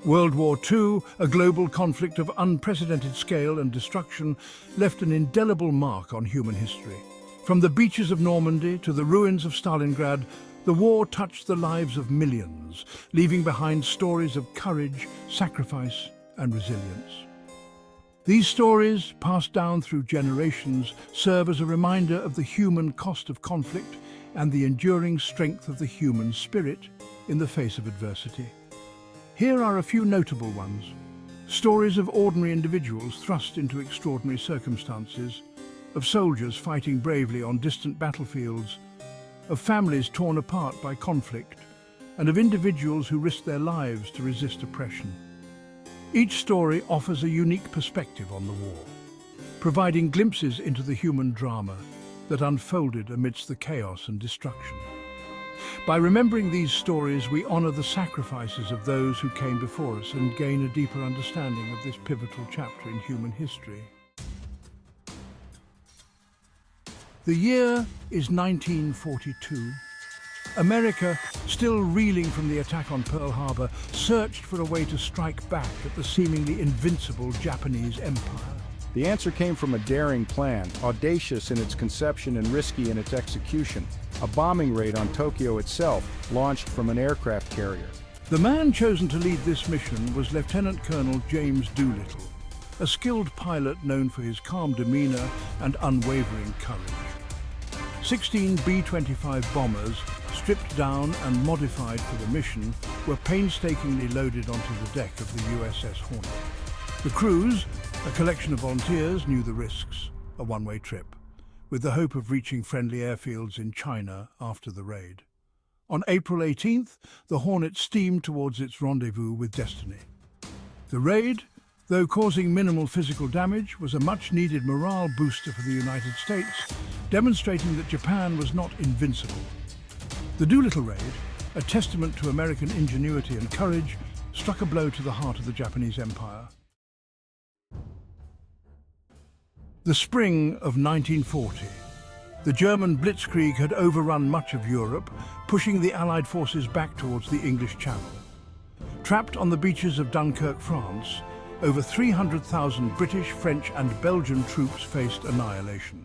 World War II, a global conflict of unprecedented scale and destruction, left an indelible mark on human history. From the beaches of Normandy to the ruins of Stalingrad, the war touched the lives of millions, leaving behind stories of courage, sacrifice, and resilience. These stories, passed down through generations, serve as a reminder of the human cost of conflict and the enduring strength of the human spirit in the face of adversity. Here are a few notable ones. Stories of ordinary individuals thrust into extraordinary circumstances, of soldiers fighting bravely on distant battlefields, of families torn apart by conflict, and of individuals who risked their lives to resist oppression. Each story offers a unique perspective on the war, providing glimpses into the human drama that unfolded amidst the chaos and destruction. By remembering these stories, we honor the sacrifices of those who came before us and gain a deeper understanding of this pivotal chapter in human history. The year is 1942. America, still reeling from the attack on Pearl Harbor, searched for a way to strike back at the seemingly invincible Japanese empire. The answer came from a daring plan, audacious in its conception and risky in its execution. A bombing raid on Tokyo itself, launched from an aircraft carrier. The man chosen to lead this mission was Lieutenant Colonel James Doolittle, a skilled pilot known for his calm demeanor and unwavering courage. 16 B-25 bombers, stripped down and modified for the mission, were painstakingly loaded onto the deck of the USS Hornet. The crews, a collection of volunteers, knew the risks, a one-way trip, with the hope of reaching friendly airfields in China after the raid. On April 18th, the Hornet steamed towards its rendezvous with destiny. The raid, though causing minimal physical damage, was a much-needed morale booster for the United States, demonstrating that Japan was not invincible. The Doolittle raid, a testament to American ingenuity and courage, struck a blow to the heart of the Japanese Empire. The spring of 1940. The German blitzkrieg had overrun much of Europe, pushing the Allied forces back towards the English Channel. Trapped on the beaches of Dunkirk, France, over 300,000 British, French and Belgian troops faced annihilation.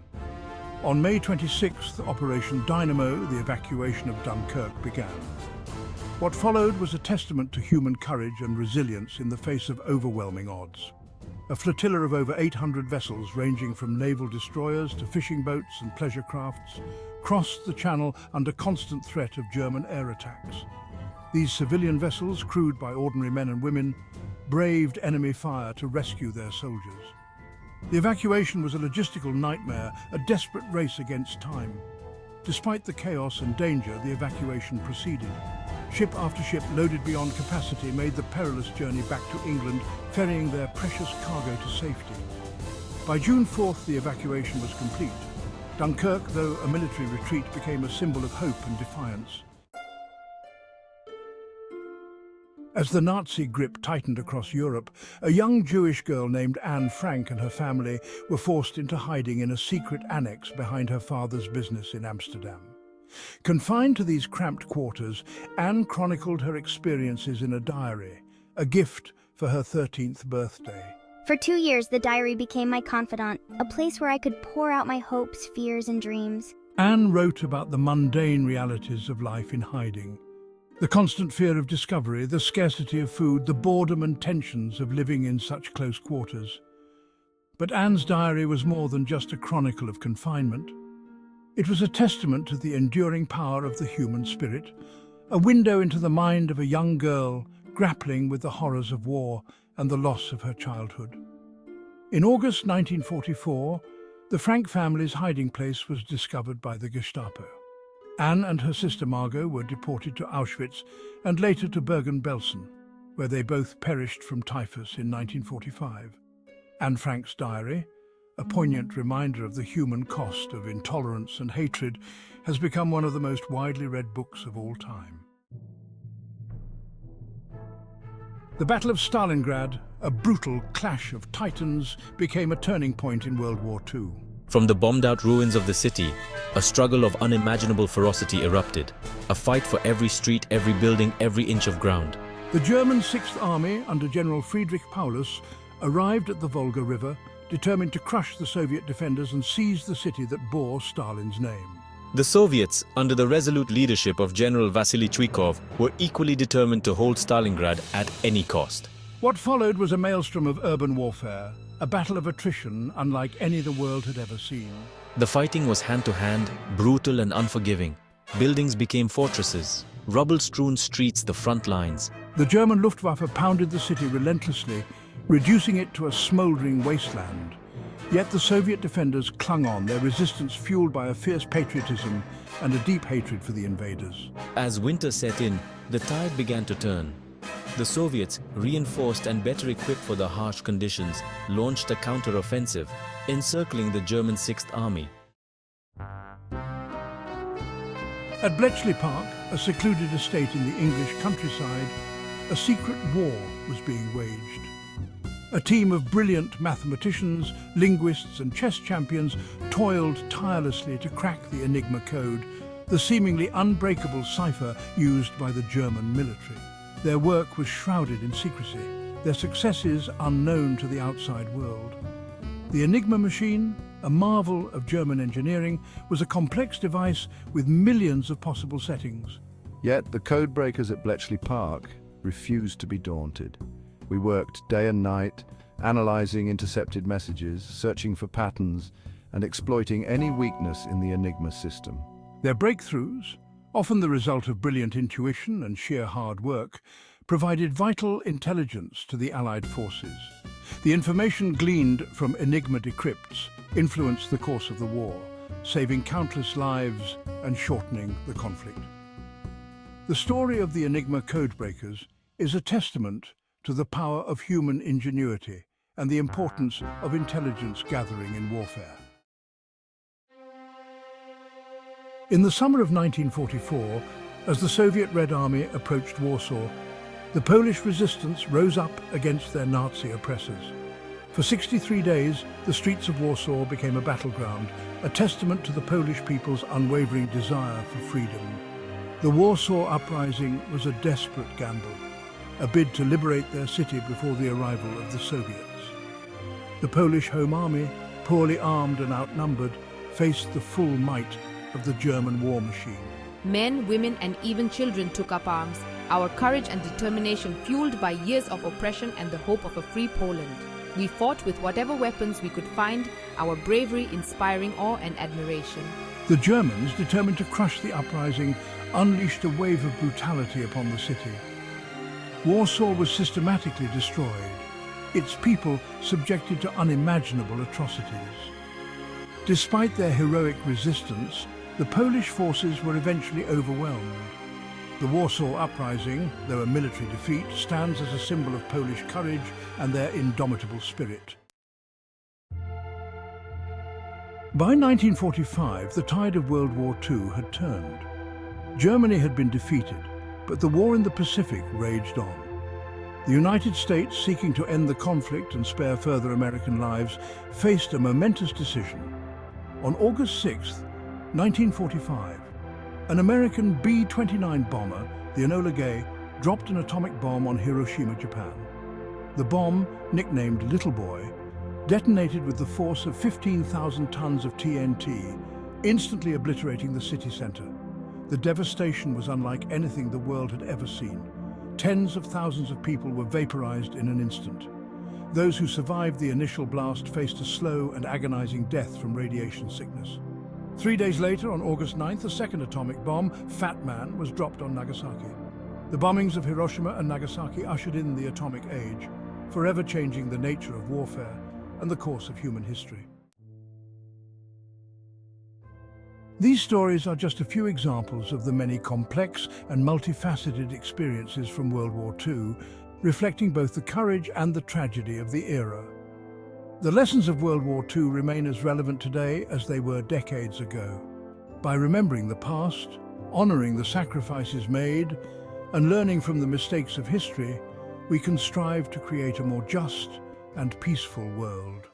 On May 26th, Operation Dynamo, the evacuation of Dunkirk, began. What followed was a testament to human courage and resilience in the face of overwhelming odds. A flotilla of over 800 vessels, ranging from naval destroyers to fishing boats and pleasure crafts, crossed the Channel under constant threat of German air attacks. These civilian vessels, crewed by ordinary men and women, braved enemy fire to rescue their soldiers. The evacuation was a logistical nightmare, a desperate race against time. Despite the chaos and danger, the evacuation proceeded. Ship after ship, loaded beyond capacity, made the perilous journey back to England, ferrying their precious cargo to safety. By June 4th, the evacuation was complete. Dunkirk, though a military retreat, became a symbol of hope and defiance. As the Nazi grip tightened across Europe, a young Jewish girl named Anne Frank and her family were forced into hiding in a secret annex behind her father's business in Amsterdam. Confined to these cramped quarters, Anne chronicled her experiences in a diary, a gift for her 13th birthday. For 2 years, the diary became my confidant, a place where I could pour out my hopes, fears, and dreams. Anne wrote about the mundane realities of life in hiding. The constant fear of discovery, the scarcity of food, the boredom and tensions of living in such close quarters. But Anne's diary was more than just a chronicle of confinement. It was a testament to the enduring power of the human spirit, a window into the mind of a young girl grappling with the horrors of war and the loss of her childhood. In August 1944, the Frank family's hiding place was discovered by the Gestapo. Anne and her sister Margot were deported to Auschwitz and later to Bergen-Belsen, where they both perished from typhus in 1945. Anne Frank's diary, a poignant reminder of the human cost of intolerance and hatred, has become one of the most widely read books of all time. The Battle of Stalingrad, a brutal clash of titans, became a turning point in World War II. From the bombed-out ruins of the city, a struggle of unimaginable ferocity erupted, a fight for every street, every building, every inch of ground. The German Sixth Army under General Friedrich Paulus arrived at the Volga River, determined to crush the Soviet defenders and seize the city that bore Stalin's name. The Soviets, under the resolute leadership of General Vasily Chuikov, were equally determined to hold Stalingrad at any cost. What followed was a maelstrom of urban warfare, a battle of attrition unlike any the world had ever seen. The fighting was hand-to-hand, brutal and unforgiving. Buildings became fortresses, rubble-strewn streets the front lines. The German Luftwaffe pounded the city relentlessly, reducing it to a smouldering wasteland. Yet the Soviet defenders clung on, their resistance fueled by a fierce patriotism and a deep hatred for the invaders. As winter set in, the tide began to turn. The Soviets, reinforced and better equipped for the harsh conditions, launched a counter-offensive, encircling the German Sixth Army. At Bletchley Park, a secluded estate in the English countryside, a secret war was being waged. A team of brilliant mathematicians, linguists and chess champions toiled tirelessly to crack the Enigma code, the seemingly unbreakable cipher used by the German military. Their work was shrouded in secrecy, their successes unknown to the outside world. The Enigma machine, a marvel of German engineering, was a complex device with millions of possible settings. Yet the codebreakers at Bletchley Park refused to be daunted. We worked day and night, analyzing intercepted messages, searching for patterns, and exploiting any weakness in the Enigma system. Their breakthroughs, often the result of brilliant intuition and sheer hard work, provided vital intelligence to the Allied forces. The information gleaned from Enigma decrypts influenced the course of the war, saving countless lives and shortening the conflict. The story of the Enigma codebreakers is a testament to the power of human ingenuity and the importance of intelligence gathering in warfare. In the summer of 1944, as the Soviet Red Army approached Warsaw, the Polish resistance rose up against their Nazi oppressors. For 63 days, the streets of Warsaw became a battleground, a testament to the Polish people's unwavering desire for freedom. The Warsaw Uprising was a desperate gamble, a bid to liberate their city before the arrival of the Soviets. The Polish Home Army, poorly armed and outnumbered, faced the full might of the German war machine. Men, women, and even children took up arms, our courage and determination fueled by years of oppression and the hope of a free Poland. We fought with whatever weapons we could find, our bravery inspiring awe and admiration. The Germans, determined to crush the uprising, unleashed a wave of brutality upon the city. Warsaw was systematically destroyed, its people subjected to unimaginable atrocities. Despite their heroic resistance, the Polish forces were eventually overwhelmed. The Warsaw Uprising, though a military defeat, stands as a symbol of Polish courage and their indomitable spirit. By 1945, the tide of World War II had turned. Germany had been defeated, but the war in the Pacific raged on. The United States, seeking to end the conflict and spare further American lives, faced a momentous decision. On August 6, 1945, an American B-29 bomber, the Enola Gay, dropped an atomic bomb on Hiroshima, Japan. The bomb, nicknamed Little Boy, detonated with the force of 15,000 tons of TNT, instantly obliterating the city center. The devastation was unlike anything the world had ever seen. Tens of thousands of people were vaporized in an instant. Those who survived the initial blast faced a slow and agonizing death from radiation sickness. 3 days later, on August 9th, a second atomic bomb, Fat Man, was dropped on Nagasaki. The bombings of Hiroshima and Nagasaki ushered in the atomic age, forever changing the nature of warfare and the course of human history. These stories are just a few examples of the many complex and multifaceted experiences from World War II, reflecting both the courage and the tragedy of the era. The lessons of World War II remain as relevant today as they were decades ago. By remembering the past, honoring the sacrifices made, and learning from the mistakes of history, we can strive to create a more just and peaceful world.